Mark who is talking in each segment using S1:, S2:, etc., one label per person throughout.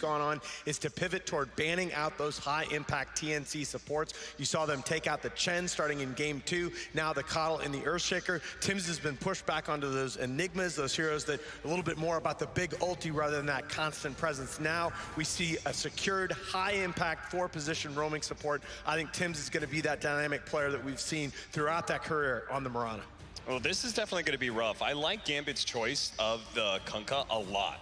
S1: gone on is to pivot toward banning out those high-impact TNC supports. You saw them take out the Chen starting in Game 2, now the Coddle and the Earthshaker. Tim's has been pushed back onto those Enigmas, those heroes that a little bit more about the big ulti rather than that constant presence. Now we see a secured, high-impact, four-position roaming support. I think Tim's is going to be that dynamic player that we've seen throughout that career on the Mirana.
S2: Well, this is definitely going to be rough. I like Gambit's choice of the Kunkka a lot.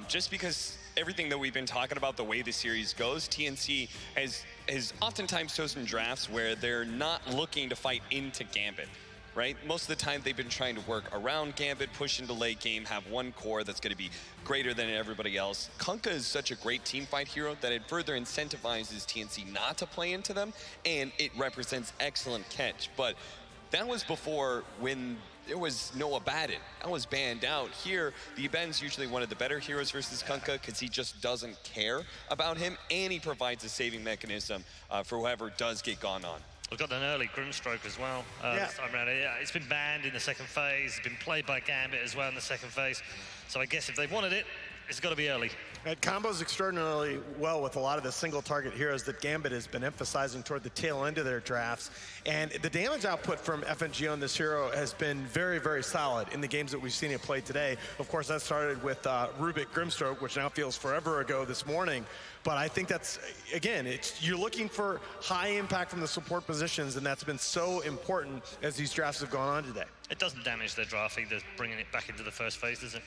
S2: Just because everything that we've been talking about, the way the series goes, TNC has oftentimes chosen drafts where they're not looking to fight into Gambit, right? Most of the time they've been trying to work around Gambit, push into late game, have one core that's going to be greater than everybody else. Kunkka is such a great team fight hero that it further incentivizes TNC not to play into them, and it represents excellent catch. But that was before when there was no Abaddon. That was banned out. Here, the Abaddon's usually one of the better heroes versus Kunkka because he just doesn't care about him, and he provides a saving mechanism for whoever does get gone on.
S3: We've got an early Grimstroke as well this time around. Yeah, it's been banned in the second phase. It's been played by Gambit as well in the second phase. So I guess if they wanted it, it's got to be early.
S1: It combos extraordinarily well with a lot of the single target heroes that Gambit has been emphasizing toward the tail end of their drafts. And the damage output from FNG on this hero has been very, very solid in the games that we've seen it play today. Of course, that started with Rubik Grimstroke, which now feels forever ago this morning. But I think that's, again, you're looking for high impact from the support positions, and that's been so important as these drafts have gone on today.
S3: It doesn't damage their draft either, bringing it back into the first phase, does it?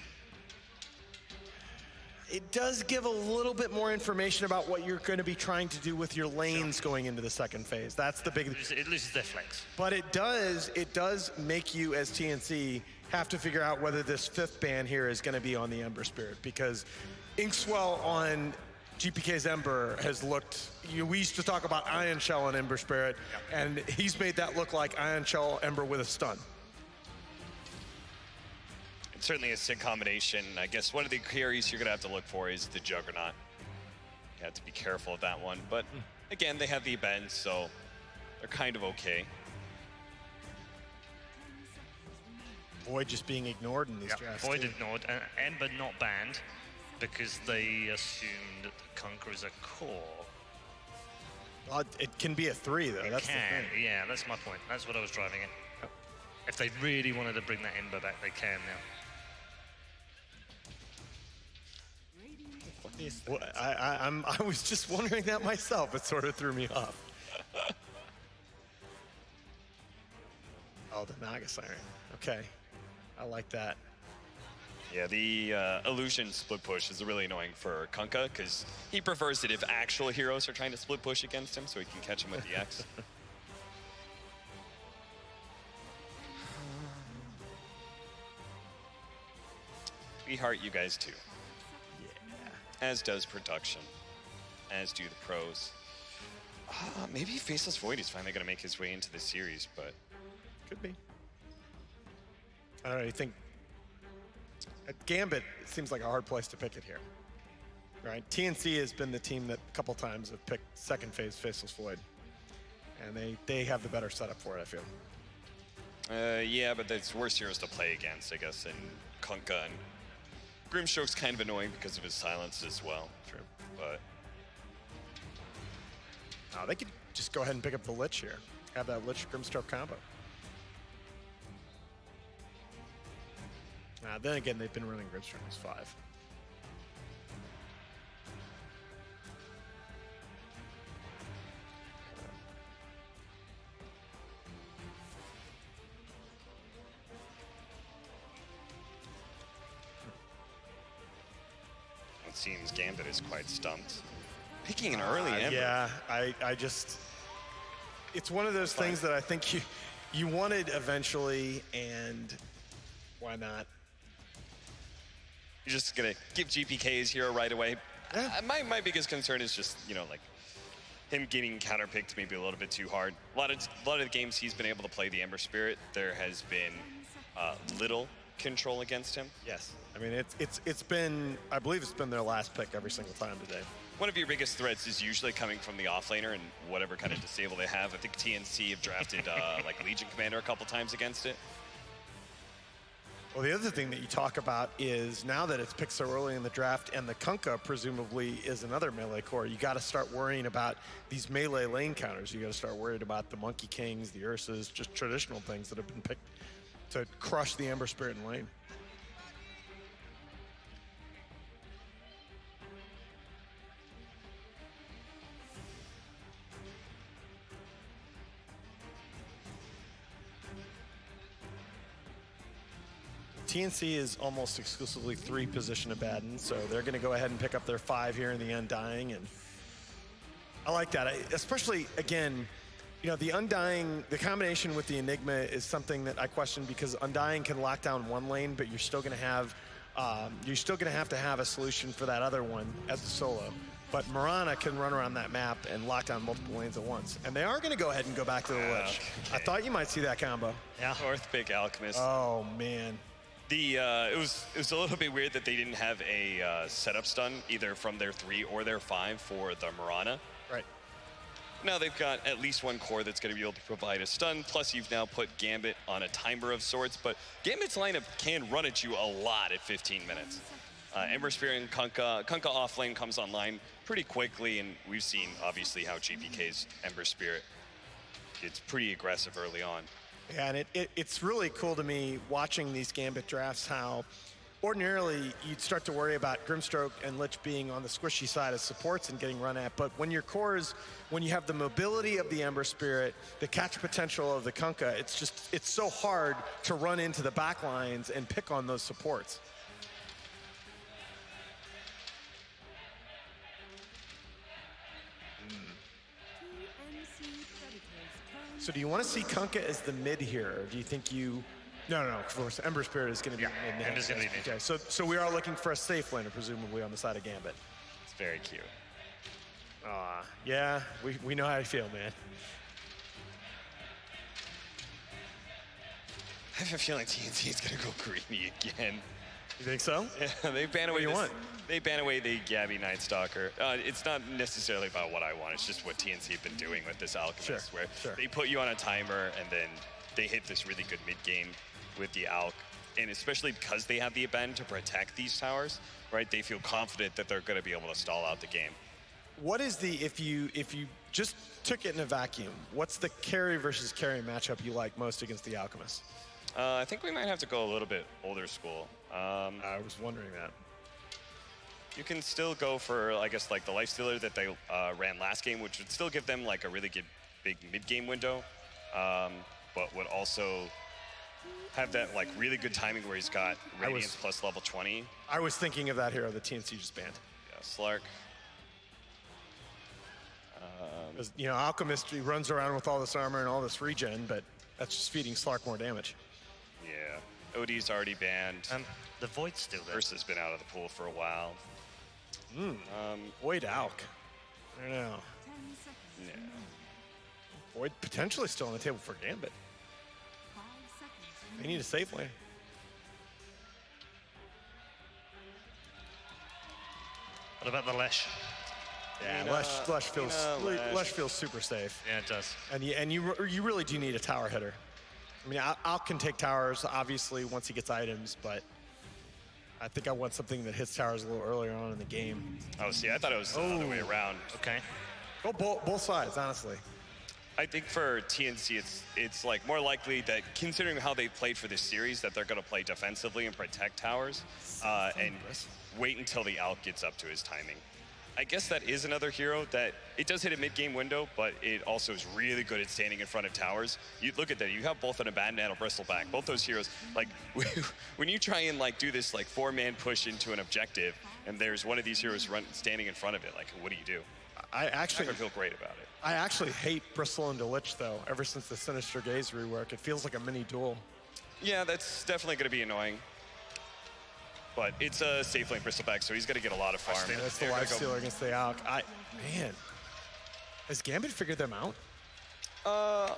S1: It does give a little bit more information about what you're going to be trying to do with your lanes going into the second phase. That's the big...
S3: It loses their flex.
S1: But it does make you, as TNC, have to figure out whether this fifth ban here is going to be on the Ember Spirit, because Inkswell on GPK's Ember has looked... we used to talk about Ion Shell on Ember Spirit, and he's made that look like Ion Shell Ember with a stun.
S2: It's certainly a sick combination. I guess one of the carries you're going to have to look for is the Juggernaut. You have to be careful of that one. But again, they have the events, so they're kind of okay.
S1: Void just being ignored in these drafts.
S3: Void
S1: too.
S3: ignored, and Ember not banned because they assumed that the Kunkka is a core.
S1: Well, it can be a 3, though. That's the thing.
S3: Yeah, that's my point. That's what I was driving at. If they really wanted to bring that Ember back, they can now.
S1: Well, I was just wondering that myself. It sort of threw me off. Oh, the Naga Siren. Okay. I like that.
S2: Yeah, the illusion split push is really annoying for Kunkka because he prefers it if actual heroes are trying to split push against him so he can catch him with the X. We heart you guys too. As does production, as do the pros. Maybe Faceless Void is finally going to make his way into the series, but...
S1: Could be. I don't know, you think... At Gambit, it seems like a hard place to pick it here. Right? TNC has been the team that a couple times have picked second phase Faceless Void. And they have the better setup for it, I feel.
S2: Yeah, but there's worse heroes to play against, I guess, and Kunkka and Grimstroke's kind of annoying because of his silence as well.
S1: True.
S2: But
S1: they could just go ahead and pick up the Lich here. Have that Lich Grimstroke combo. Then again, they've been running Grimstroke as 5.
S2: it seems Gambit is quite stumped. Picking an early Ember.
S1: Yeah, I just... It's one of those things that I think you wanted eventually, and why not?
S2: You're just going to give GPK his hero right away. Yeah. My biggest concern is just, you know, like, him getting counterpicked maybe a little bit too hard. A lot of the games he's been able to play the Ember Spirit, there has been little control against him.
S1: Yes. I mean, it's been, I believe it's been their last pick every single time today.
S2: One of your biggest threats is usually coming from the offlaner and whatever kind of disable they have. I think TNC have drafted like Legion Commander a couple times against it.
S1: Well, the other thing that you talk about is now that it's picked so early in the draft and the Kunkka presumably is another melee core, you got to start worrying about these melee lane counters. You got to start worrying about the Monkey Kings, the Ursas, just traditional things that have been picked to crush the Ember Spirit in lane. TNC is almost exclusively 3 position abaddon, so they're going to go ahead and pick up their 5 here in the Undying, and I like that. Especially, again, you know, the Undying, the combination with the Enigma is something that I question because Undying can lock down one lane, but you're still going to have to have a solution for that other one as a solo. But Mirana can run around that map and lock down multiple lanes at once. And they are going to go ahead and go back to the Lich. Okay. I thought you might see that combo.
S3: Yeah.
S2: Fourth pick Alchemist.
S1: Oh, man.
S2: It was a little bit weird that they didn't have a setup stun either from their 3 or their 5 for the Mirana.
S1: Right.
S2: Now they've got at least one core that's going to be able to provide a stun, plus you've now put Gambit on a timer of sorts, but Gambit's lineup can run at you a lot at 15 minutes. Ember Spirit and Kunkka off lane comes online pretty quickly, and we've seen obviously how GPK's Ember Spirit gets pretty aggressive early on.
S1: Yeah, and it's really cool to me watching these Gambit drafts how ordinarily you'd start to worry about Grimstroke and Lich being on the squishy side as supports and getting run at, but when your cores, when you have the mobility of the Ember Spirit, the catch potential of the Kunkka, it's so hard to run into the back lines and pick on those supports. So do you want to see Kunkka as the mid here, or do you think you... No, of course, Ember Spirit is going to be mid.
S3: Ember's going to be mid.
S1: Okay, so we are looking for a safe laner, presumably, on the side of Gambit.
S2: It's very cute.
S1: Yeah, we know how you feel, man.
S2: I have a feeling TNC is going to go greedy again.
S1: You think so?
S2: Yeah, they ban away
S1: want?
S2: They ban away the Gabby Nightstalker. It's not necessarily about what I want. It's just what TNC have been doing with this Alchemist, where they put you on a timer and then they hit this really good mid game with the Alch. And especially because they have the Aben to protect these towers, right? They feel confident that they're going to be able to stall out the game.
S1: What is the, if you just took it in a vacuum, what's the carry versus carry matchup you like most against the Alchemist?
S2: I think we might have to go a little bit older school.
S1: I was wondering that.
S2: You can still go for, I guess, like the Lifestealer that they ran last game, which would still give them like a really good big mid-game window, but would also have that like really good timing where he's got Radiance plus level 20.
S1: I was thinking of that hero that TNC just banned.
S2: Yeah, Slark.
S1: You know, Alchemist, he runs around with all this armor and all this regen, but that's just feeding Slark more damage.
S2: Yeah, OD's already banned.
S3: The Void's still there.
S2: Ursa's been out of the pool for a while.
S1: Void Alch. I don't know.
S2: Yeah.
S1: Void potentially still on the table for Gambit. They need a safe lane.
S3: What about the Lesh?
S1: Yeah, Lesh feels super safe.
S3: Yeah, it does.
S1: And you really do need a tower hitter. I mean, Alch can take towers, obviously, once he gets items, but I think I want something that hits towers a little earlier on in the game.
S2: Oh, see, I thought it was the other way around.
S3: Okay.
S1: Oh, both sides, honestly.
S2: I think for TNC, it's like more likely that considering how they played for this series, that they're going to play defensively and protect towers, and wait until the Alch gets up to his timing. I guess that is another hero that it does hit a mid-game window, but it also is really good at standing in front of towers. You look at that, you have both an Abaddon and a Bristleback. Both those heroes, like when you try and like do this like 4-man push into an objective, and there's one of these heroes standing in front of it, like what do? I feel great about it.
S1: I actually hate Bristle into Lich though. Ever since the Sinister Gaze rework, it feels like a mini duel.
S2: Yeah, that's definitely going to be annoying. But it's a safe lane Bristleback, so he's going to get a lot of farm.
S1: That's the Lifestealer against the Alch. Man, has Gambit figured them out?
S2: I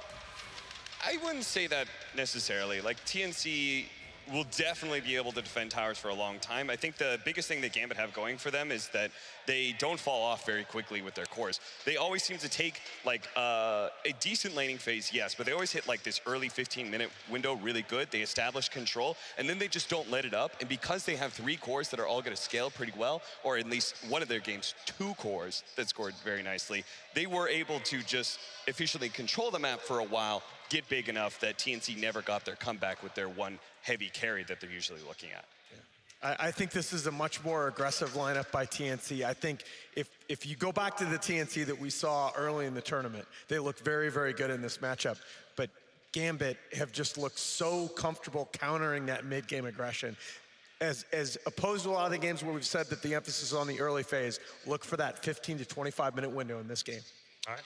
S2: wouldn't say that necessarily. Like TNC will definitely be able to defend towers for a long time. I think the biggest thing that Gambit have going for them is that they don't fall off very quickly with their cores. They always seem to take like a decent laning phase, yes, but they always hit like this early 15-minute window really good. They establish control, and then they just don't let it up. And because they have 3 cores that are all going to scale pretty well, or at least one of their games, 2 cores that scored very nicely, they were able to just efficiently control the map for a while, get big enough that TNC never got their comeback with their one heavy carry that they're usually looking at.
S1: I think this is a much more aggressive lineup by TNC. I think if you go back to the TNC that we saw early in the tournament, they look very, very good in this matchup. But Gambit have just looked so comfortable countering that mid-game aggression. As opposed to a lot of the games where we've said that the emphasis is on the early phase, look for that 15 to 25-minute window in this game.
S3: All right.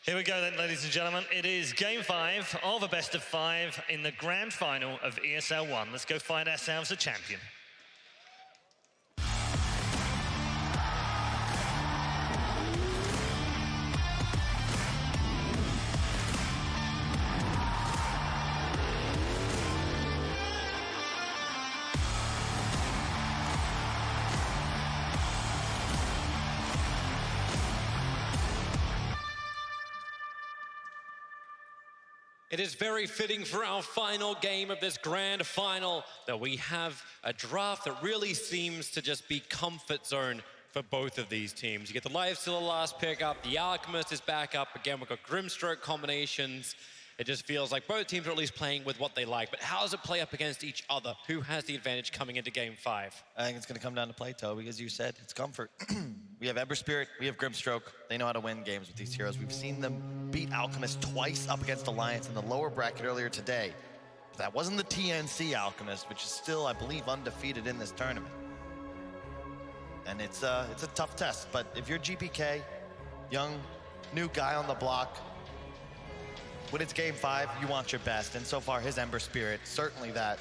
S3: Here we go then, ladies and gentlemen. It is game 5 of a best of 5 in the grand final of ESL One. Let's go find ourselves a champion.
S4: It is very fitting for our final game of this grand final that we have a draft that really seems to just be comfort zone for both of these teams. You get the Lifestealer last pick up, the Alchemist is back up. Again, we've got Grimstroke combinations. It just feels like both teams are at least playing with what they like. But how does it play up against each other? Who has the advantage coming into game 5?
S5: I think it's going to come down to play, Toby, as you said. It's comfort. We have Ember Spirit, we have Grimstroke. They know how to win games with these heroes. We've seen them beat Alchemist twice up against Alliance in the lower bracket earlier today. But that wasn't the TNC Alchemist, which is still, I believe, undefeated in this tournament. And it's a tough test, but if you're GPK, young, new guy on the block, when it's game 5, you want your best. And so far, his Ember Spirit, certainly that.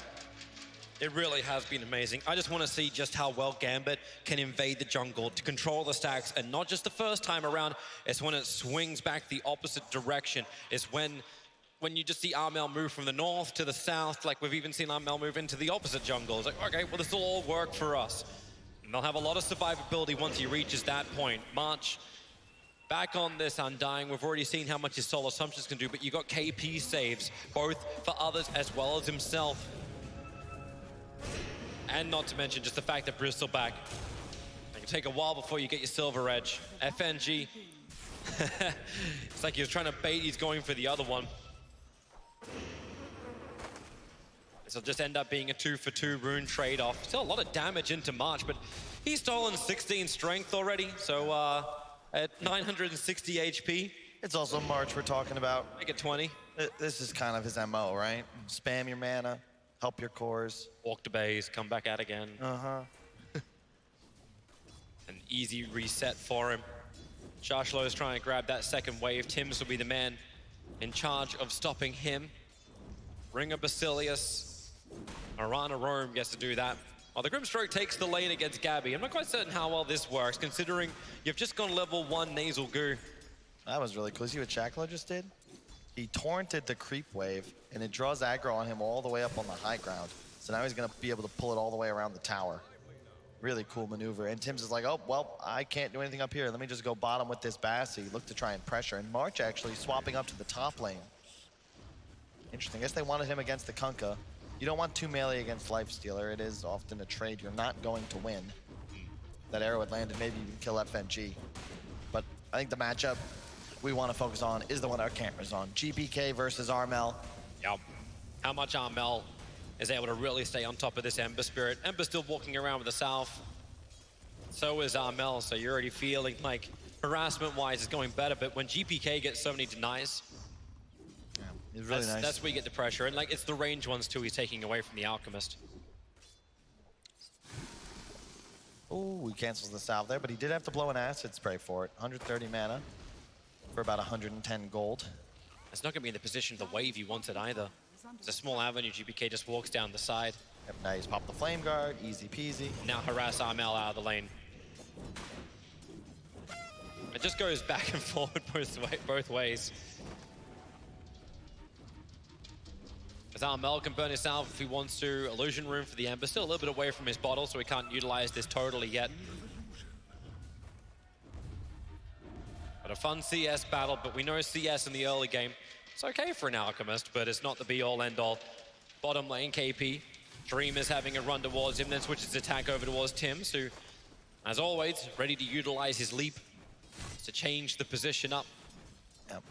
S4: It really has been amazing. I just want to see just how well Gambit can invade the jungle to control the stacks, and not just the first time around, it's when it swings back the opposite direction. It's when you just see Armel move from the north to the south, like we've even seen Armel move into the opposite jungle. It's like, okay, well, this will all work for us. And they'll have a lot of survivability once he reaches that point. March back on this Undying. We've already seen how much his Soul Assumptions can do, but you got KP saves, both for others as well as himself. And not to mention just the fact that Bristol back. It can take a while before you get your Silver Edge. FNG, it's like he was trying to bait, he's going for the other one. This will just end up being a 2-for-2 rune trade-off. Still a lot of damage into March, but he's stolen 16 strength already, so at 960 HP.
S5: It's also March we're talking about.
S4: Make it 20.
S5: This is kind of his MO, right? Spam your mana, help your cores.
S4: Walk to base, come back out again.
S5: Uh-huh.
S4: An easy reset for him. Shashlo is trying to grab that second wave. Tims will be the man in charge of stopping him. Ring of Basilius. Arana Rome gets to do that. Well, the Grimstroke takes the lane against Gabby. I'm not quite certain how well this works, considering you've just gone level 1 Nasal Goo.
S5: That was really cool. See what Shackler just did? He torrented the creep wave, and it draws aggro on him all the way up on the high ground. So now he's going to be able to pull it all the way around the tower. Really cool maneuver. And Tims is like, oh, well, I can't do anything up here. Let me just go bottom with this Bass. He looked to try and pressure. And March actually swapping up to the top lane. Interesting. I guess they wanted him against the Kunkka. You don't want 2 melee against Lifestealer. It is often a trade you're not going to win. That arrow had landed, maybe even kill FNG. But I think the matchup we want to focus on is the one our camera's on. GPK versus Armel.
S4: Yep. How much Armel is able to really stay on top of this Ember Spirit. Ember's still walking around with the South. So is Armel, so you're already feeling like harassment-wise is going better, but when GPK gets so many denies,
S5: It's really nice.
S4: That's where you get the pressure, and like it's the range ones too he's taking away from the Alchemist.
S5: Oh, he cancels the salve there, but he did have to blow an acid spray for it. 130 mana for about 110 gold.
S4: It's not going to be in the position of the wave you wanted either. It's a small avenue, GPK just walks down the side.
S5: Yep, now he's popped the Flame Guard, easy peasy.
S4: Now harass Armel out of the lane. It just goes back and forward both ways. As Armel can burn himself if he wants to. Illusion Room for the Ember. Still a little bit away from his bottle, so he can't utilize this totally yet. But a fun CS battle, but we know CS in the early game. It's okay for an Alchemist, but it's not the be-all, end-all. Bottom lane, KP. Dream is having a run towards him, then switches his attack over towards Tims, who, as always, ready to utilize his leap to change the position up.
S5: Yep.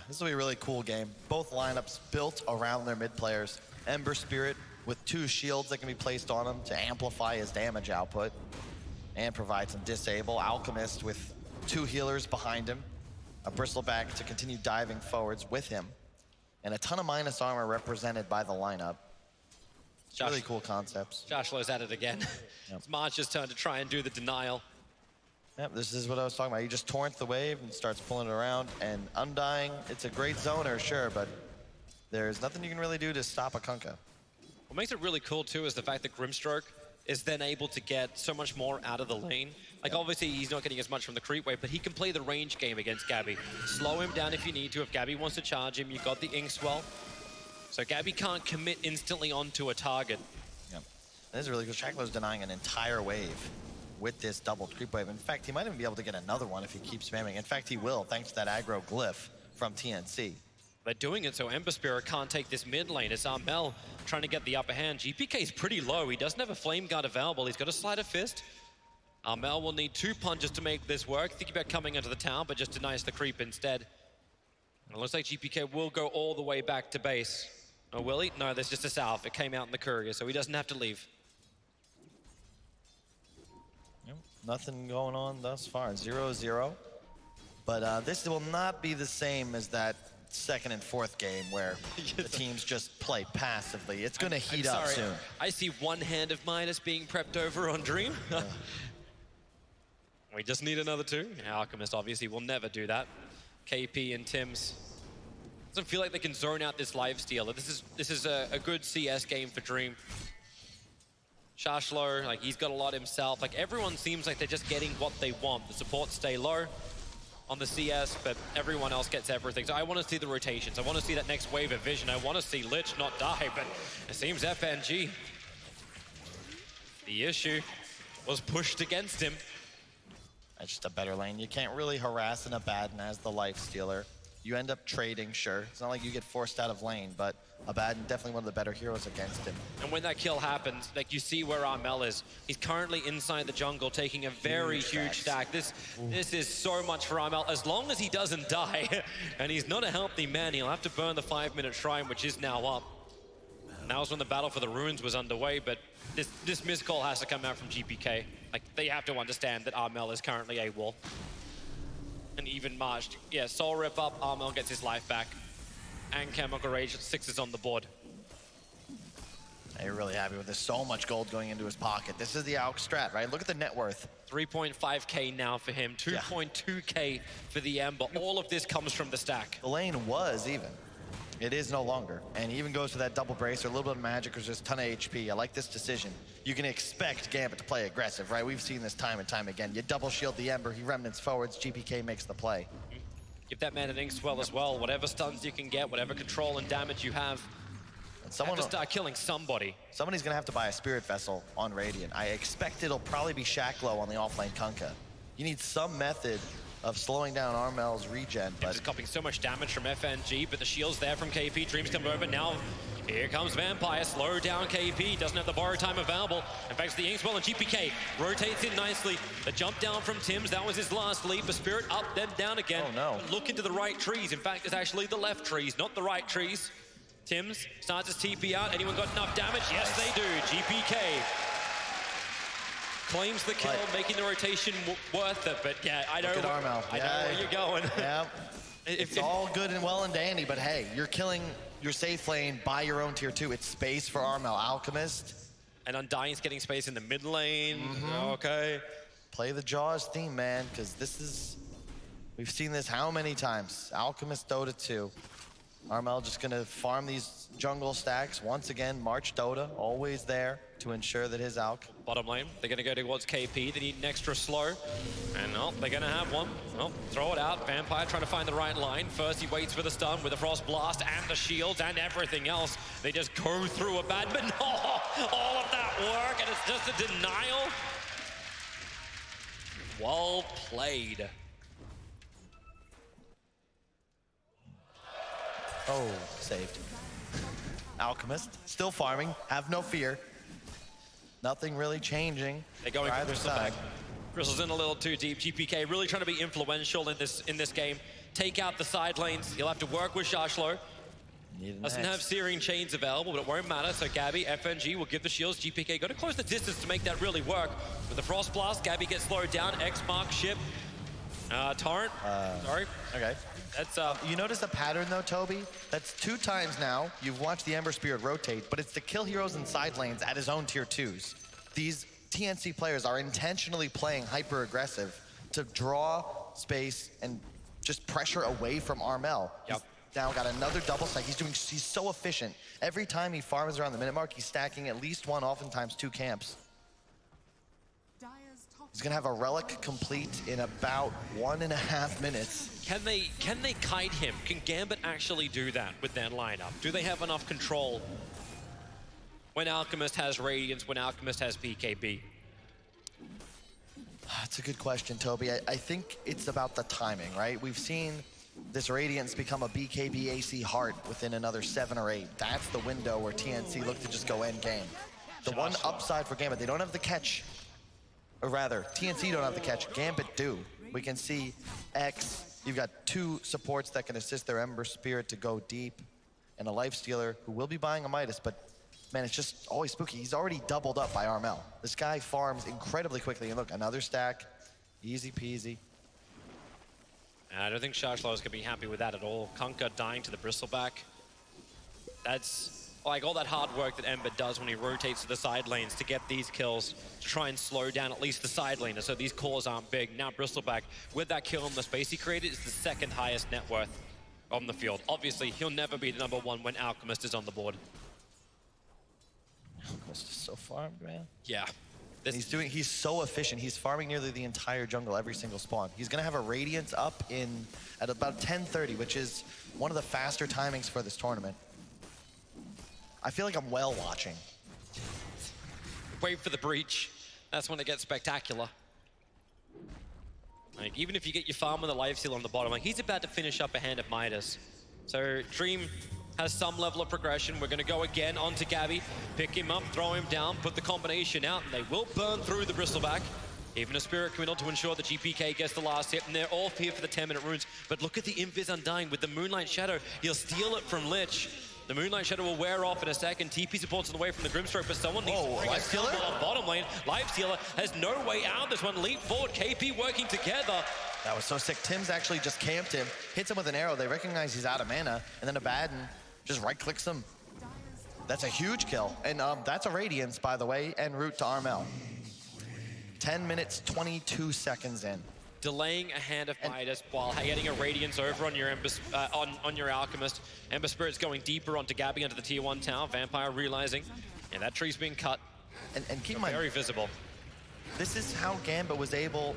S5: This will be a really cool game. Both lineups built around their mid players. Ember Spirit with 2 shields that can be placed on him to amplify his damage output and provide some disable. Alchemist with 2 healers behind him. A Bristleback to continue diving forwards with him. And a ton of minus armor represented by the lineup. Really cool concepts.
S4: Joshlo's at it again.
S5: Yep.
S4: It's March's turn to try and do the denial.
S5: Yep, this is what I was talking about. He just torrents the wave and starts pulling it around. And Undying, it's a great zoner, sure, but there's nothing you can really do to stop a Kunkka.
S4: What makes it really cool, too, is the fact that Grimstroke is then able to get so much more out of the lane. Like, obviously, he's not getting as much from the creep wave, but he can play the range game against Gabby. Slow him down if you need to. If Gabby wants to charge him, you've got the Inkswell. So Gabby can't commit instantly onto a target.
S5: Yep. This is really good. Shackler's denying an entire wave with this double creep wave. In fact, he might even be able to get another one if he keeps spamming. In fact, he will, thanks to that aggro glyph from TNC.
S4: They're doing it so Ember Spirit can't take this mid lane. It's Armel trying to get the upper hand. GPK is pretty low. He doesn't have a Flame Guard available. He's got a Sleight of Fist. Armel will need 2 punches to make this work. Thinking about coming into the town, but just denies the creep instead. It looks like GPK will go all the way back to base. Oh, will he? No, there's just a salve. It came out in the courier, so he doesn't have to leave.
S5: Yep. Nothing going on thus far. 0-0. But this will not be the same as that second and fourth game where the teams just play passively. It's going to heat up soon.
S4: I see one hand of Midas being prepped over on Dream. We just need another 2. Alchemist obviously will never do that. KP and Tims. Doesn't feel like they can zone out this lifestealer. This is a good CS game for Dream. Shashlo, like, he's got a lot himself. Like, everyone seems like they're just getting what they want. The supports stay low on the CS, but everyone else gets everything. So I want to see the rotations. I want to see that next wave of vision. I want to see Lich not die, but it seems FNG, the issue was pushed against him.
S5: That's just a better lane. You can't really harass an Abaddon as the lifestealer. You end up trading, sure. It's not like you get forced out of lane, but Abaddon definitely one of the better heroes against him.
S4: And when that kill happens, like, you see where Armel is. He's currently inside the jungle, taking a very huge stack. This is so much for Armel, as long as he doesn't die. And he's not a healthy man. He'll have to burn the 5-minute shrine, which is now up. And that was when the battle for the runes was underway, but this missed call has to come out from GPK. Like, they have to understand that Armel is currently AWOL. And even March, yeah, Soul Rip up, Armel gets his life back. And Chemical Rage, 6 is on the board.
S5: You're really happy with this. So much gold going into his pocket. This is the Alk strat, right? Look at the net worth.
S4: 3.5k now for him, 2.2k for the Ember. All of this comes from the stack.
S5: The lane was even. It is no longer. And he even goes for that double brace or a little bit of magic because there's a ton of HP. I like this decision. You can expect Gambit to play aggressive, right? We've seen this time and time again. You double shield the Ember, he remnants forwards, GPK makes the play.
S4: Give that man an Inkswell as well. Whatever stuns you can get, whatever control and damage you have.
S5: And someone
S4: have to start killing somebody.
S5: Somebody's gonna have to buy a Spirit Vessel on Radiant. I expect it'll probably be Shacklo on the offlane Kunkka. You need some method of slowing down Armel's regen, but
S4: just copying so much damage from FNG, but the shield's there from KP. Dreams come over now. Here comes Vampire, slow down KP, doesn't have the borrow time available. In fact, it's the Inkswell and GPK rotates in nicely. The jump down from Tims, that was his last leap. A Spirit up, then down again.
S5: Oh no.
S4: Look into the right trees. In fact, it's actually the left trees, not the right trees. Tims starts his TP out. Anyone got enough damage? Yes, they do. GPK claims the kill, making the rotation worth it, but yeah, I know where you're going.
S5: Yeah, it's all good and well and dandy, but hey, you're killing your safe lane by your own tier 2. It's space for Armel Alchemist.
S4: And Undying's getting space in the mid lane. Okay.
S5: Play the Jaws theme, man, because this is, we've seen this how many times? Alchemist Dota 2. Armel just gonna farm these jungle stacks. Once again, March Dota, always there to ensure that his alk.
S4: Bottom lane, they're gonna go towards KP. They need an extra slow. And oh, they're gonna have one. Oh, throw it out. Vampire trying to find the right line. First he waits for the stun with the Frost Blast and the shields and everything else. They just go through a bad, but no, all of that work and it's just a denial. Well played.
S5: Oh, saved. Alchemist, still farming, have no fear. Nothing really changing.
S4: They're going for Bristleback. Bristle's in a little too deep. GPK really trying to be influential in this game. Take out the side lanes. He'll have to work with Shashlo. Doesn't have Searing Chains available, but it won't matter. So Gabby, FNG will give the shields. GPK got to close the distance to make that really work. With the Frost Blast, Gabby gets slowed down. X mark ship. Torrent. Sorry.
S5: Okay.
S4: That's
S5: You notice a pattern though, Toby? That's 2 times now you've watched the Ember Spirit rotate, but it's to kill heroes in side lanes at his own tier 2s. These TNC players are intentionally playing hyper aggressive to draw space and just pressure away from Armel.
S4: Yep.
S5: He's now got another double stack. He's so efficient. Every time he farms around the minute mark, he's stacking at least 1, oftentimes 2 camps. He's gonna have a relic complete in about 1.5 minutes.
S4: Can they kite him? Can Gambit actually do that with their lineup? Do they have enough control when Alchemist has Radiance, when Alchemist has PKB?
S5: That's a good question, Toby. I think it's about the timing, right? We've seen this Radiance become a BKB AC Heart within another 7 or 8. That's the window where TNC look to just go end game. The one upside for Gambit, they don't have the catch. Or rather, TNC don't have the catch, Gambit do. We can see X, you've got 2 supports that can assist their Ember Spirit to go deep, and a Lifestealer who will be buying a Midas, but man, it's just always spooky. He's already doubled up by Armel. This guy farms incredibly quickly, and look, another stack, easy peasy.
S4: And I don't think Shashlo is gonna be happy with that at all. Kunkka dying to the Bristleback. That's like all that hard work that Ember does when he rotates to the side lanes to get these kills, to try and slow down at least the side laner so these cores aren't big. Now Bristleback, with that kill in the space he created, is the 2nd highest net worth on the field. Obviously, he'll never be the #1 when Alchemist is on the board.
S5: Alchemist is so farmed, man.
S4: Yeah.
S5: He's so efficient. He's farming nearly the entire jungle, every single spawn. He's gonna have a Radiance up at about 10:30, which is one of the faster timings for this tournament. I feel like I'm whale watching.
S4: Wait for the breach. That's when it gets spectacular. Like, even if you get your farm with a life seal on the bottom, like he's about to finish up a hand of Midas. So Dream has some level of progression. We're gonna go again onto Gabby, pick him up, throw him down, put the combination out, and they will burn through the Bristleback. Even a Spirit Committal to ensure that GPK gets the last hit, and they're all here for the 10-minute runes. But look at the Invis Undying with the Moonlight Shadow. He'll steal it from Lich. The Moonlight Shadow will wear off in a second. TP supports on the way from the Grimstroke, but someone needs to bring a steal on bottom lane. Lifestealer has no way out of this one. Leap forward, KP working together.
S5: That was so sick. Tim's actually just camped him, hits him with an arrow. They recognize he's out of mana, and then Abaddon just right-clicks him. That's a huge kill. And that's a Radiance, by the way, en route to Armel. 10 minutes, 22 seconds in.
S4: Delaying a hand of Midas while getting a Radiance over on your on your Alchemist. Ember Spirit's going deeper onto Gabby, onto the tier 1 tower. Vampire realizing, and that tree's being cut.
S5: And keep in mind,
S4: very visible.
S5: This is how Gambit was able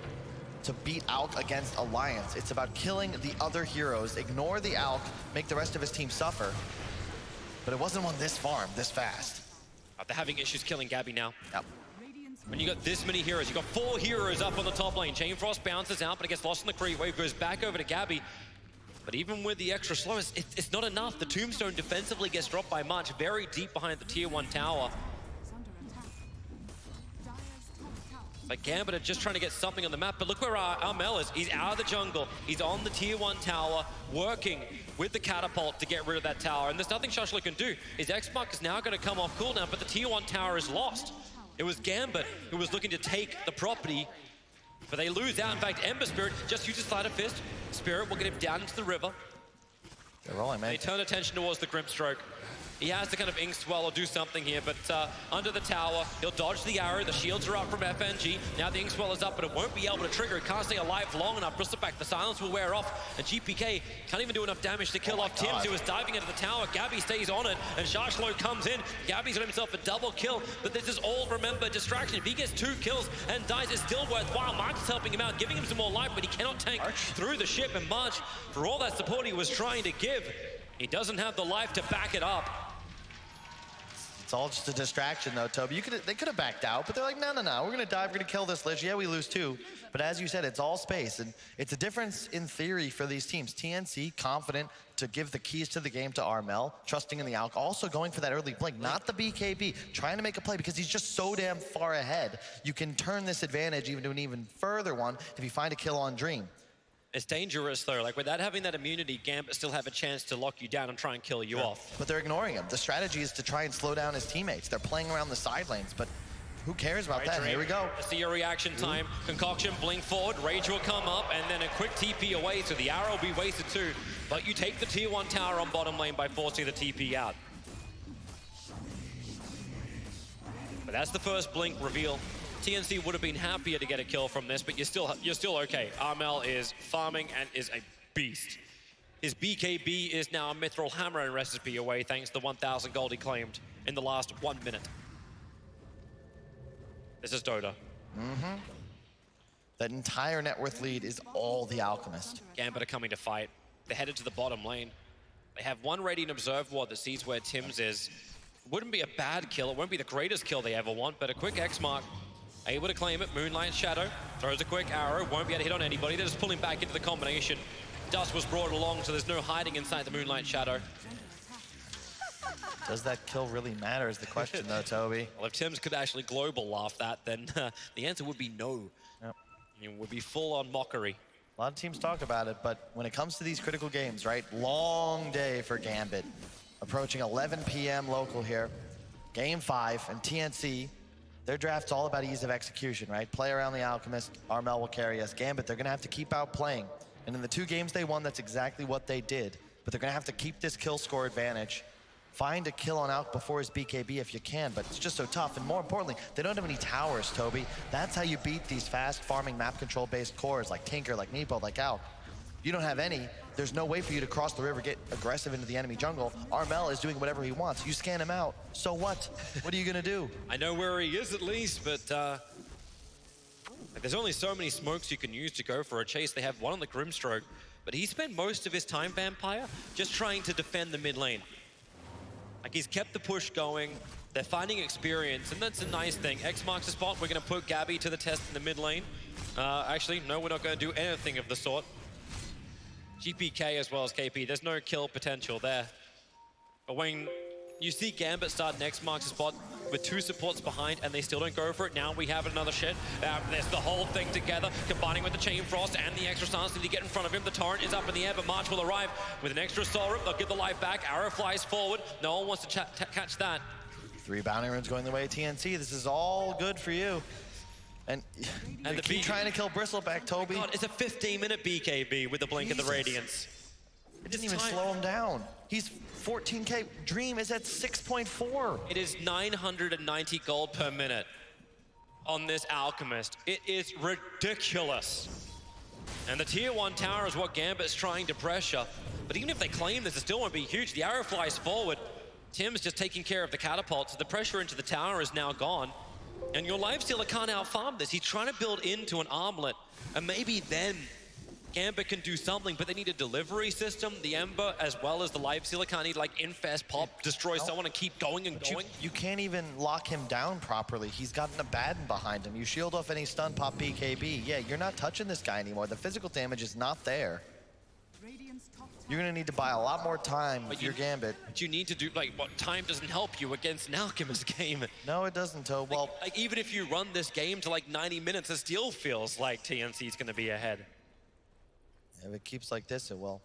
S5: to beat Alk against Alliance. It's about killing the other heroes, ignore the Alk, make the rest of his team suffer. But it wasn't one this farm, this fast.
S4: They're having issues killing Gabby now.
S5: Yep.
S4: When you got this many heroes, you got 4 heroes up on the top lane. Chain Frost bounces out, but it gets lost in the creep wave, goes back over to Gabby. But even with the extra slowness, it's not enough. The Tombstone defensively gets dropped by much, very deep behind the tier 1 tower. Like Gambit are just trying to get something on the map, but look where Armel is. He's out of the jungle. He's on the tier 1 tower, working with the catapult to get rid of that tower. And there's nothing Shashlo can do. His X-Mark is now going to come off cooldown, but the tier 1 tower is lost. It was Gambit who was looking to take the property, but they lose out. In fact, Ember Spirit just uses Sleight of Fist. Spirit will get him down into the river.
S5: They're rolling, man.
S4: They turn attention towards the Grimstroke. He has to kind of ink swell or do something here, but under the tower, he'll dodge the arrow. The shields are up from FNG. Now the ink swell is up, but it won't be able to trigger. It can't stay alive long enough. Bristleback, the silence will wear off, and GPK can't even do enough damage to kill off Tims, who is diving into the tower. Gabby stays on it, and Shashlo comes in. Gabby's got himself a double kill, but this is all, remember, distraction. If he gets 2 kills and dies, it's still worthwhile. March is helping him out, giving him some more life, but he cannot tank through the ship, and March, for all that support he was trying to give, he doesn't have the life to back it up.
S5: It's all just a distraction, though, Toby. They could have backed out, but they're like, no, we're gonna dive, we're gonna kill this Lich. Yeah, we lose 2, but as you said, it's all space, and it's a difference in theory for these teams. TNC, confident to give the keys to the game to Armel, trusting in the Alk, also going for that early blink, not the BKB, trying to make a play because he's just so damn far ahead. You can turn this advantage even to an even further one if you find a kill on Dream.
S4: It's dangerous, though. Like, without having that immunity, Gambit still have a chance to lock you down and try and kill you off.
S5: But they're ignoring him. The strategy is to try and slow down his teammates. They're playing around the side lanes, but who cares about that? Here we go.
S4: See your reaction time. Concoction, blink forward. Rage will come up, and then a quick TP away, so the arrow will be wasted too. But you take the tier 1 tower on bottom lane by forcing the TP out. But that's the first blink reveal. TNC would have been happier to get a kill from this, but you're still okay. Armel is farming and is a beast. His BKB is now a Mithril Hammer and recipe away, thanks to the 1,000 gold he claimed in the last 1 minute. This is Dota.
S5: That entire net worth lead is all the Alchemist.
S4: Gambit are coming to fight. They're headed to the bottom lane. They have one Radiant Observe Ward that sees where Tims is. Wouldn't be a bad kill. It won't be the greatest kill they ever want, but a quick X mark. Able to claim it. Moonlight Shadow throws a quick arrow. Won't be able to hit on anybody. They're just pulling back into the combination. Dust was brought along, so there's no hiding inside the Moonlight Shadow.
S5: Does that kill really matter is the question, though, Toby.
S4: Well, if Tims could actually global laugh that, then the answer would be no.
S5: Yep.
S4: It would be full-on mockery.
S5: A lot of teams talk about it, but when it comes to these critical games, right? Long day for Gambit. Approaching 11 p.m. local here. Game 5, and TNC, their draft's all about ease of execution, right? Play around the Alchemist, Armel will carry us. Gambit, they're gonna have to keep out playing. And in the 2 games they won, that's exactly what they did. But they're gonna have to keep this kill score advantage. Find a kill on Alk before his BKB if you can, but it's just so tough. And more importantly, they don't have any towers, Toby. That's how you beat these fast farming map control based cores like Tinker, like Meepo, like Alk. You don't have any, there's no way for you to cross the river, get aggressive into the enemy jungle. Armel is doing whatever he wants. You scan him out, so what? What are you gonna do?
S4: I know where he is at least, but there's only so many smokes you can use to go for a chase. They have one on the Grimstroke, but he spent most of his time, Vampire, just trying to defend the mid lane. Like, he's kept the push going. They're finding experience, and that's a nice thing. X marks the spot. We're gonna put Gabby to the test in the mid lane. Actually, no, we're not gonna do anything of the sort. GPK as well as KP, there's no kill potential there. But when you see Gambit start next marks the spot with 2 supports behind and they still don't go for it, now we have another shit. There's the whole thing together, combining with the Chain Frost and the extra stance to get in front of him. The Torrent is up in the air, but March will arrive with an extra Soul Rip. They'll get the life back. Arrow flies forward. No one wants to catch that.
S5: 3 bounty runes going the way of TNC. This is all good for you. And they keep trying to kill Bristleback, Toby.
S4: God, it's a 15-minute BKB with the blink of the Radiance.
S5: It didn't even slow him down. He's 14K. Dream is at 6.4.
S4: It is 990 gold per minute on this Alchemist. It is ridiculous. And the tier 1 tower is what Gambit's trying to pressure. But even if they claim this, it still won't be huge. The arrow flies forward. Tim's just taking care of the catapult, so the pressure into the tower is now gone. And your Lifestealer can't out-farm this. He's trying to build into an armlet, and maybe then Gambit can do something, but they need a delivery system. The Ember, as well as the Lifestealer, can't need like infest, pop, destroy someone and keep going and going.
S5: You can't even lock him down properly. He's got an Abaddon behind him. You shield off any stun pop BKB. Yeah, you're not touching this guy anymore. The physical damage is not there. You're gonna need to buy a lot more time with your Gambit.
S4: But you need to do, like, what time doesn't help you against an Alchemist game.
S5: No, it doesn't, Tob. Well,
S4: like, even if you run this game to like 90 minutes, it still feels like TNC's gonna be ahead.
S5: If it keeps like this, it will.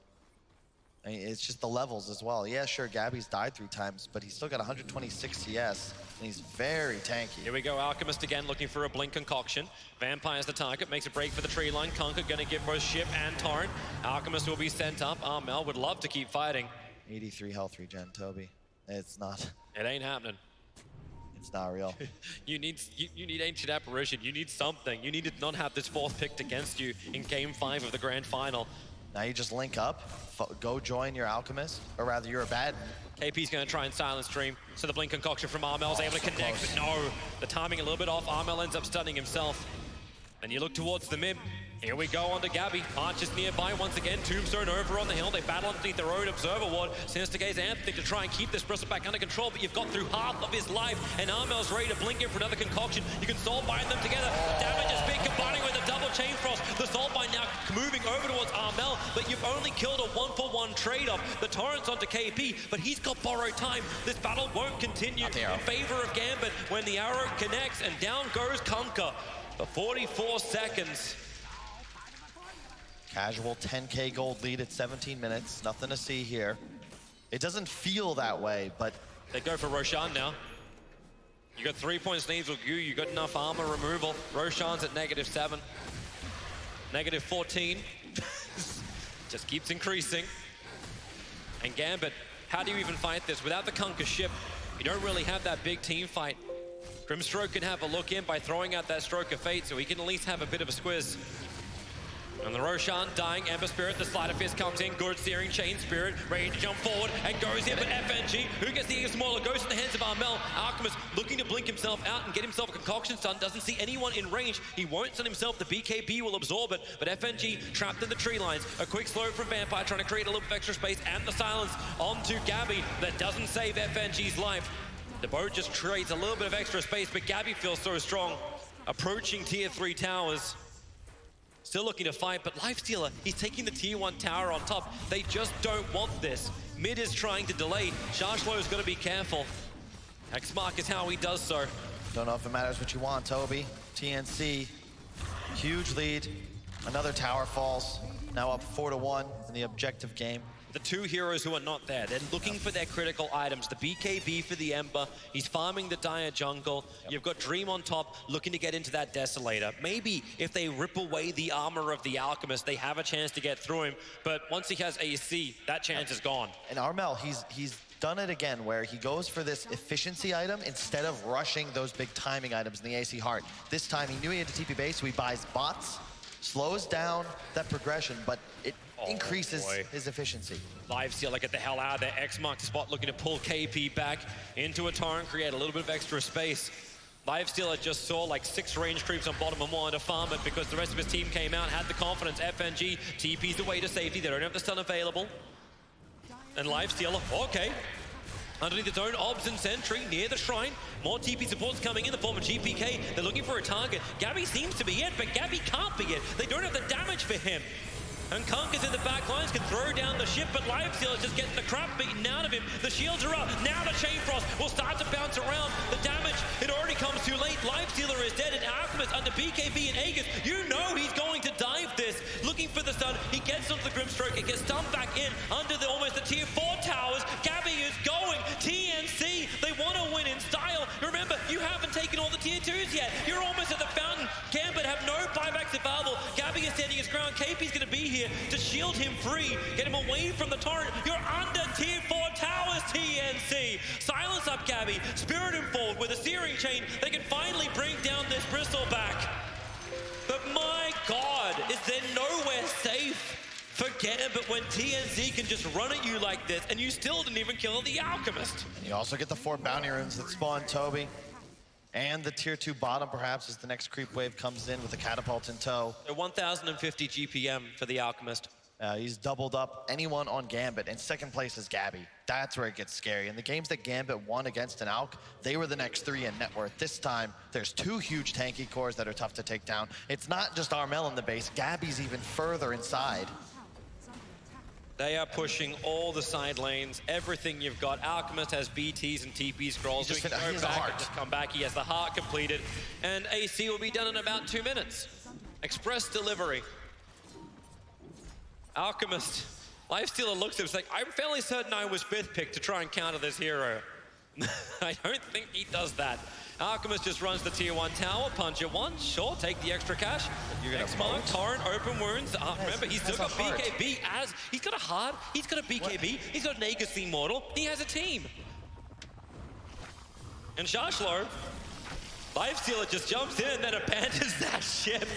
S5: I mean, it's just the levels as well. Yeah, sure, Gabby's died 3 times, but he's still got 126 CS, and he's very tanky.
S4: Here we go, Alchemist again looking for a blink concoction. Vampire's the target, makes a break for the tree line. Kunkka gonna give both Ship and Torrent. Alchemist will be sent up. Armel would love to keep fighting.
S5: 83 health regen, Toby. It's not.
S4: It ain't happening.
S5: It's not real.
S4: You need Ancient Apparition. You need something. You need to not have this 4th picked against you in Game 5 of the Grand Final.
S5: Now you just link up, go join your Alchemist, or rather you're a bad.
S4: KP's going to try and silence Dream. So the Blink Concoction from Armel's able to connect, but no. The timing a little bit off. Armel ends up stunning himself. And you look towards the mid. Here we go on to Gabby. Archer's nearby once again. Tombstone over on the hill. They battle underneath their own Observer Ward. Sinister Gaze Anthony to try and keep this Bristle back under control, but you've got through half of his life, and Armel's ready to blink in for another concoction. You can soul bind them together. Damage is big, combining with a double chain frost. The soul bind now moving over towards Armel, but you've only killed a 1-for-1 trade-off. The torrent's onto KP, but he's got borrowed time. This battle won't continue in favor of Gambit when the arrow connects, and down goes Kunkka for 44 seconds.
S5: Casual 10K gold lead at 17 minutes. Nothing to see here. It doesn't feel that way, but...
S4: They go for Roshan now. You got 3 points needs with you. You got enough armor removal. Roshan's at -7. -14. Just keeps increasing. And Gambit, how do you even fight this? Without the Kunkka ship, you don't really have that big team fight. Grimstroke can have a look in by throwing out that Stroke of Fate, so he can at least have a bit of a squiz. And the Roshan dying, Ember Spirit, the Slider Fist comes in, good Searing Chain Spirit, ready to jump forward and goes in, but FNG, who gets the even smaller, goes in the hands of Armel. Alchemist looking to blink himself out and get himself a concoction stun, doesn't see anyone in range. He won't stun himself, the BKB will absorb it, but FNG trapped in the tree lines. A quick slow from Vampire trying to create a little bit of extra space, and the silence onto Gabby that doesn't save FNG's life. The boat just trades a little bit of extra space, but Gabby feels so strong. Approaching tier 3 towers. Still looking to fight, but Lifestealer, he's taking the tier 1 tower on top. They just don't want this. Mid is trying to delay. Sharshlo's got to be careful. X-Mark is how he does so.
S5: Don't know if it matters what you want, Toby. TNC, huge lead. Another tower falls. Now up 4-1 in the objective game.
S4: The two heroes who are not there, they're looking for their critical items. The BKB for the Ember, he's farming the Dire jungle. You've got Dream on top, looking to get into that Desolator. Maybe if they rip away the armor of the Alchemist, they have a chance to get through him. But once he has AC, that chance is gone.
S5: And Armel, he's done it again, where he goes for this efficiency item instead of rushing those big timing items in the AC Heart. This time, he knew he had to TP base, so he buys bots, slows down that progression, but it increases his efficiency.
S4: Lifestealer, get the hell out of there. X marks the spot, looking to pull KP back into a torrent, create a little bit of extra space. Lifestealer just saw like 6 range creeps on bottom and wanted to farm it because the rest of his team came out, had the confidence. FNG TP's the way to safety. They don't have the stun available. And Lifestealer, okay. Underneath its own Obs and Sentry, near the Shrine. More TP supports coming in the form of GPK. They're looking for a target. Gabby seems to be it, but Gabby can't be it. They don't have the damage for him. And Kunkka's in the back lines, can throw down the ship, but Lifestealer's just getting the crap beaten out of him. The shields are up. Now the Chain Frost will start to bounce around. The damage, it already comes too late. Lifestealer is dead, and Alchemist under BKB and Aegis. You know he's going to dive this. Looking for the stun. He gets onto the Grimstroke. It gets stunned back in under the almost the tier 4 towers. Gabby is going. TNC, they want to win in style. Remember, you haven't taken all the tier 2s yet. You're almost at the fountain. Gambit have no buybacks available. Gabby is standing his ground. KP's going to be here to shield him free, get him away from the torrent. You're under tier 4 towers, TNC. Silence up Gabby, spirit him forward with a Searing Chain. They can finally bring down this Bristle back. But my God, is there nowhere safe for Gambit when TNC can just run at you like this and you still didn't even kill the Alchemist?
S5: And you also get the 4 bounty runes that spawn Toby. And the tier 2 bottom, perhaps, as the next creep wave comes in with a catapult in tow.
S4: So 1,050 GPM for the Alchemist.
S5: He's doubled up anyone on Gambit, and second place is Gabby. That's where it gets scary. In the games that Gambit won against an Alch, they were the next 3 in net worth. This time, there's 2 huge tanky cores that are tough to take down. It's not just Armel in the base, Gabby's even further inside.
S4: They are pushing all the side lanes, everything you've got. Alchemist has BTs and TP scrolls.
S5: He
S4: can go back and just come back. He has the heart completed. And AC will be done in about 2 minutes. Express delivery. Alchemist. Lifestealer looks at him, he's like, I'm fairly certain I was 5th pick to try and counter this hero. I don't think he does that. Alchemist just runs the tier 1 tower, punch it once, sure, take the extra cash.
S5: You're gonna
S4: X-Mark, Torrent, open wounds. Remember, he's still got BKB as, he's got a heart, he's got a BKB, he's got an Aegis Immortal, he has a team. And Shashlo, Lifestealer just jumps in and then abandons that ship.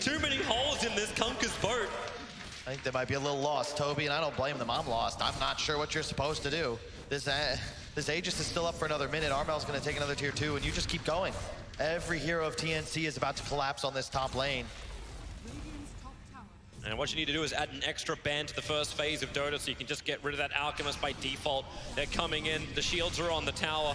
S4: Too many holes in this Kunka's boat.
S5: I think they might be a little lost, Toby, and I don't blame them. I'm lost. I'm not sure what you're supposed to do. This Aegis is still up for another minute. Armel's going to take another tier 2, and you just keep going. Every hero of TNC is about to collapse on this top lane.
S4: And what you need to do is add an extra band to the first phase of Dota so you can just get rid of that Alchemist by default. They're coming in. The shields are on the tower.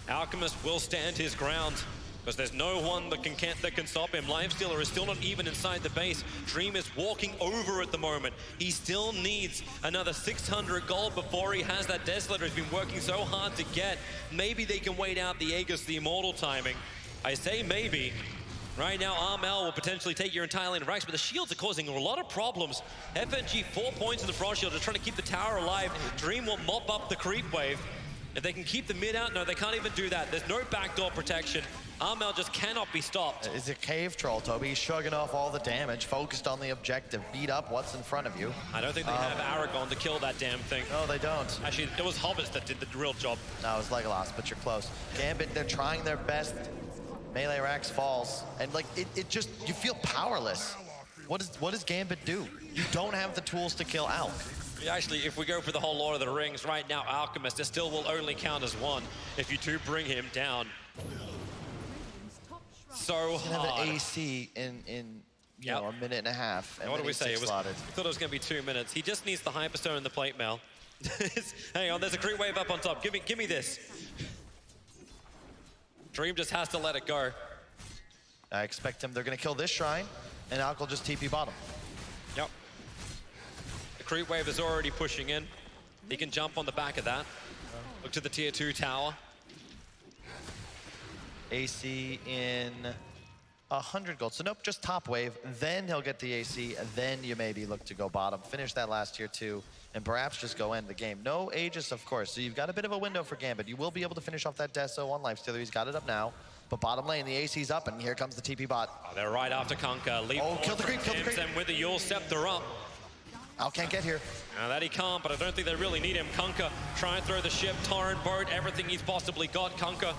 S4: Alchemist will stand his ground because there's no one that can stop him. Lifestealer is still not even inside the base. Dream is walking over at the moment. He still needs another 600 gold before he has that Desolator he's been working so hard to get. Maybe they can wait out the Aegis, the Immortal timing. I say maybe. Right now, Armel will potentially take your entire lane of Rax, but the shields are causing a lot of problems. FNG 4 points in the frost shield, just trying to keep the tower alive. Dream will mop up the creep wave. If they can keep the mid out, no, they can't even do that. There's no backdoor protection. Armel just cannot be stopped.
S5: It's a cave troll, Toby. He's shrugging off all the damage, focused on the objective. Beat up what's in front of you.
S4: I don't think they have Aragon to kill that damn thing.
S5: No, they don't.
S4: Actually, it was Hobbits that did the real job.
S5: No, it was Legolas, but you're close. Gambit, they're trying their best. Melee Rax falls, and like it just, you feel powerless. What does Gambit do? You don't have the tools to kill Alk.
S4: Actually, if we go for the whole Lord of the Rings, right now, Alchemist, it still will only count as one if you do bring him down. So
S5: He's gonna have
S4: hard.
S5: an AC in you know, a minute and a half. And
S4: what did we say?
S5: We thought
S4: it was going to be 2 minutes. He just needs the Hyperstone and the plate mail. Hang on, there's a creep wave up on top. Give me this. Dream just has to let it go.
S5: I expect him, they're gonna kill this shrine, and Alk will just TP bottom.
S4: Yep. The creep wave is already pushing in. He can jump on the back of that. Look to the tier 2 tower.
S5: AC in 100 gold. So nope, just top wave. Then he'll get the AC, and then you maybe look to go bottom. Finish that last tier 2, and perhaps just go end the game. No Aegis, of course, so you've got a bit of a window for Gambit. You will be able to finish off that Deso on Lifestealer. He's got it up now. But bottom lane, the AC's up, and here comes the TP bot.
S4: Oh, they're right after Kunkka.
S5: Kill the creep, kill the creep.
S4: And with the Yule Scepter up.
S5: Al can't get here.
S4: Now that he can't, but I don't think they really need him. Kunkka try and throw the ship, Torrent boat, everything he's possibly got. Kunkka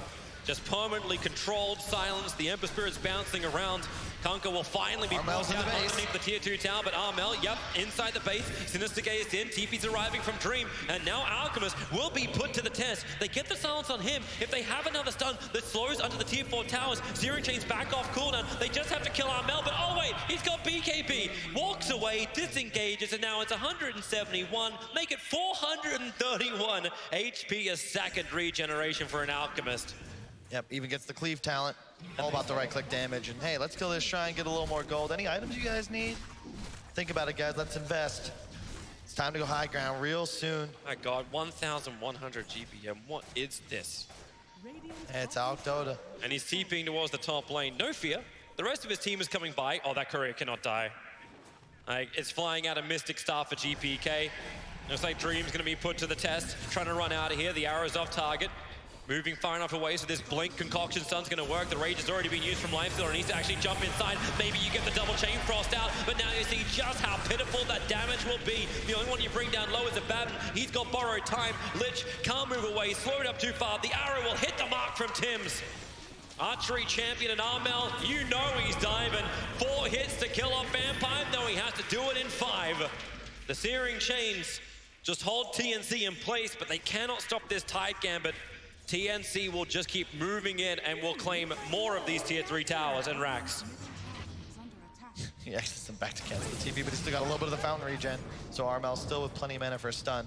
S4: just permanently controlled, silenced. The Ember Spirit's bouncing around. Kunkka will finally be brought down underneath the tier 2 tower, but Armel, yep, inside the base. Sinister Gaze in, TP's arriving from Dream, and now Alchemist will be put to the test. They get the silence on him. If they have another stun that slows under the tier 4 towers, Searing Chains back off cooldown. They just have to kill Armel, but oh wait, he's got BKB. Walks away, disengages, and now it's 171. Make it 431 HP, a second regeneration for an Alchemist.
S5: Yep, even gets the cleave talent. All about the right-click damage. And hey, let's kill this shrine, get a little more gold. Any items you guys need? Think about it, guys. Let's invest. It's time to go high ground real soon.
S4: My God, 1,100 GPM. What is this?
S5: And it's Alk Dota.
S4: And he's TPing towards the top lane. No fear. The rest of his team is coming by. Oh, that courier cannot die. It's flying out a Mystic Star for GPK. Looks like Dream's going to be put to the test. Trying to run out of here. The arrow's off target. Moving far enough away, so this blink concoction stun's gonna work. The rage has already been used from Lifestealer and needs to actually jump inside. Maybe you get the double chain frost out, but now you see just how pitiful that damage will be. The only one you bring down low is a Batten. He's got borrowed time. Lich can't move away, slowed up too far. The arrow will hit the mark from Tim's. Archery champion and Armel, you know he's diving. 4 hits to kill off Vampire, though he has to do it in 5. The Searing Chains just hold TNC in place, but they cannot stop this Tide Gambit. TNC will just keep moving in and will claim more of these tier 3 towers and racks.
S5: He accessed him back to cancel the TP, but he's still got a little bit of the fountain regen. So Armel still with plenty of mana for a stun.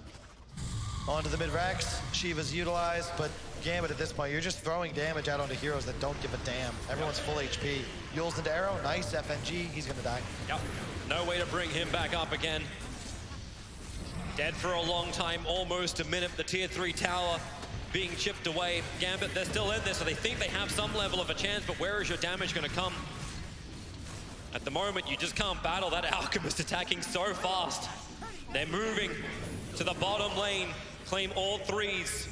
S5: Onto the mid racks, Shiva's utilized, but Gambit at this point, you're just throwing damage out onto heroes that don't give a damn. Everyone's full HP. Yules into arrow, nice FNG, he's gonna die.
S4: Yep, no way to bring him back up again. Dead for a long time, almost a minute. The tier 3 tower being chipped away. Gambit, they're still in this, so they think they have some level of a chance, but where is your damage gonna come? At the moment, you just can't battle that Alchemist attacking so fast. They're moving to the bottom lane, claim all 3s.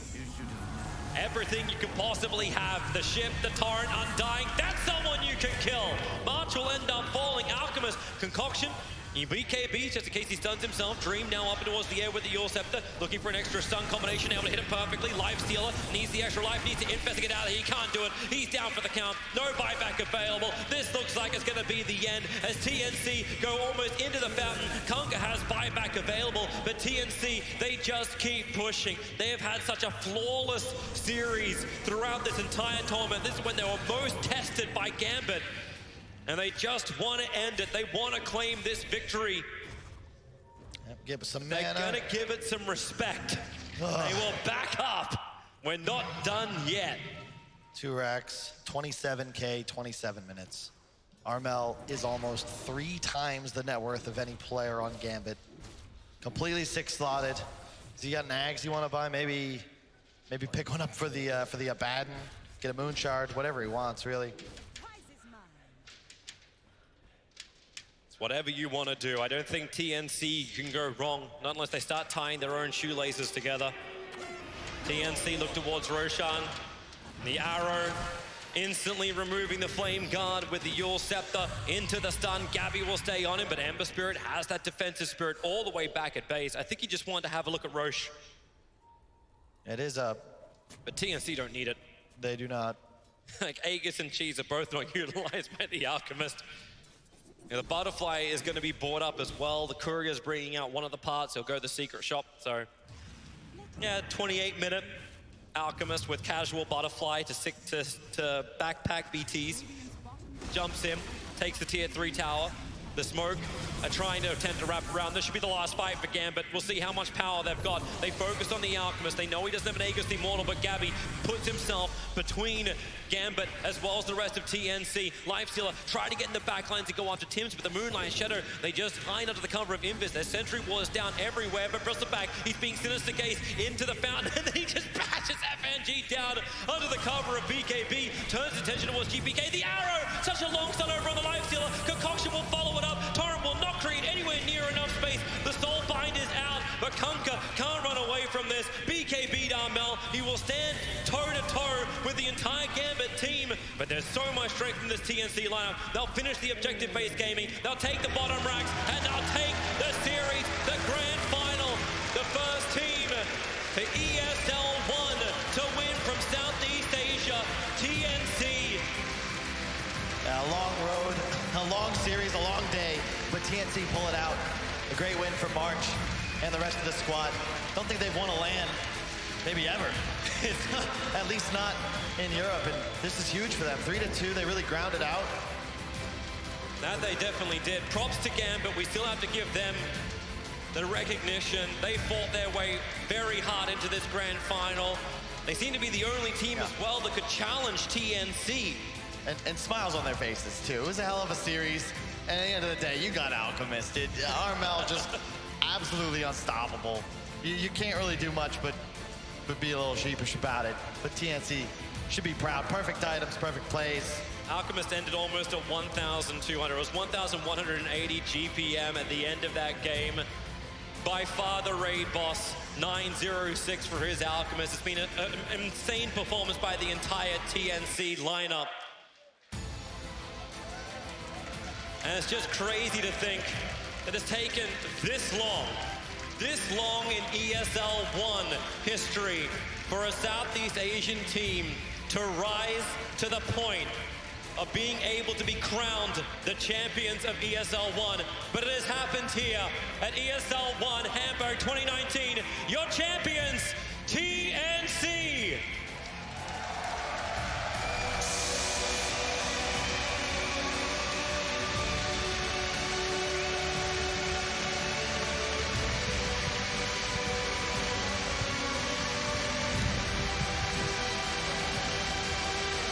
S4: Everything you can possibly have. The ship, the torrent, Undying, that's someone you can kill. March will end up falling. Alchemist, Concoction, BKB, just in case he stuns himself. Dream now up towards the air with the Yule Scepter, looking for an extra stun combination, able to hit him perfectly. Lifestealer needs the extra life, needs to infest to get out of here. He can't do it. He's down for the count. No buyback available. This looks like it's going to be the end as TNC go almost into the fountain. Kunkka has buyback available, but TNC, they just keep pushing. They have had such a flawless series throughout this entire tournament. This is when they were most tested by Gambit. And they just want to end it. They want to claim this victory.
S5: Give us some mana.
S4: They're going to give it some respect. They will back up. We're not done yet.
S5: 2 racks, 27K, 27 minutes. Armel is almost 3 times the net worth of any player on Gambit. Completely 6-slotted. So you got nags you want to buy? Maybe pick one up for the Abaddon, get a Moon Shard, whatever he wants, really.
S4: Whatever you want to do. I don't think TNC can go wrong, not unless they start tying their own shoelaces together. TNC look towards Roshan. The arrow instantly removing the Flame Guard with the Yule Scepter into the stun. Gabby will stay on him, but Ember Spirit has that defensive spirit all the way back at base. I think he just wanted to have a look at Roche.
S5: It is up.
S4: But TNC don't need it.
S5: They do not.
S4: Like Aegis and Cheese are both not utilized by the Alchemist. Yeah, the Butterfly is going to be bought up as well. The Courier's bringing out one of the parts. He'll go to the secret shop. So, yeah, 28-minute Alchemist with casual Butterfly to backpack BTs. Jumps in, takes the tier 3 tower. The Smoke are trying to attempt to wrap around. This should be the last fight for Gambit. We'll see how much power they've got. They focus on the Alchemist. They know he doesn't have an Aegis Immortal, but Gabby puts himself between Gambit as well as the rest of TNC. Lifestealer try to get in the backline to go after Tims, but the Moonlight Shadow, they just hide under the cover of Invis. Their Sentry Wall is down everywhere, but Bristleback, he's being Sinister Gaze into the fountain, and then he just bashes FNG down under the cover of BKB, turns attention towards GPK. The arrow, such a long stun over on the Lifestealer. Concoction will follow it up. Torrent will not create anywhere near enough space. The Soulbind is out, but Kunkka can't run away from this. BKB Darmel, he will stand toe-to-toe with the entire Gambit team, but there's so much strength in this TNC lineup. They'll finish the objective-based gaming, they'll take the bottom racks, and they'll take the series, the grand final. The first team to ESL One to win from Southeast Asia, TNC.
S5: A long road, a long series, a long day, but TNC pull it out. A great win for March and the rest of the squad. Don't think they've won a LAN, maybe ever. At least not in Europe, and this is huge for them. 3-2, they really grounded out.
S4: That they definitely did. Props to Gambit, we still have to give them the recognition. They fought their way very hard into this grand final. They seem to be the only team as well that could challenge TNC.
S5: And smiles on their faces, too. It was a hell of a series. And at the end of the day, you got Alchemist. Armel just absolutely unstoppable. You can't really do much but be a little sheepish about it. But TNC should be proud. Perfect items, perfect plays.
S4: Alchemist ended almost at 1,200. It was 1,180 GPM at the end of that game. By far the raid boss, 906 for his Alchemist. It's been an insane performance by the entire TNC lineup. And it's just crazy to think that it's taken this long in ESL One history for a Southeast Asian team to rise to the point of being able to be crowned the champions of ESL One. But it has happened here at ESL One Hamburg 2019. Your champions,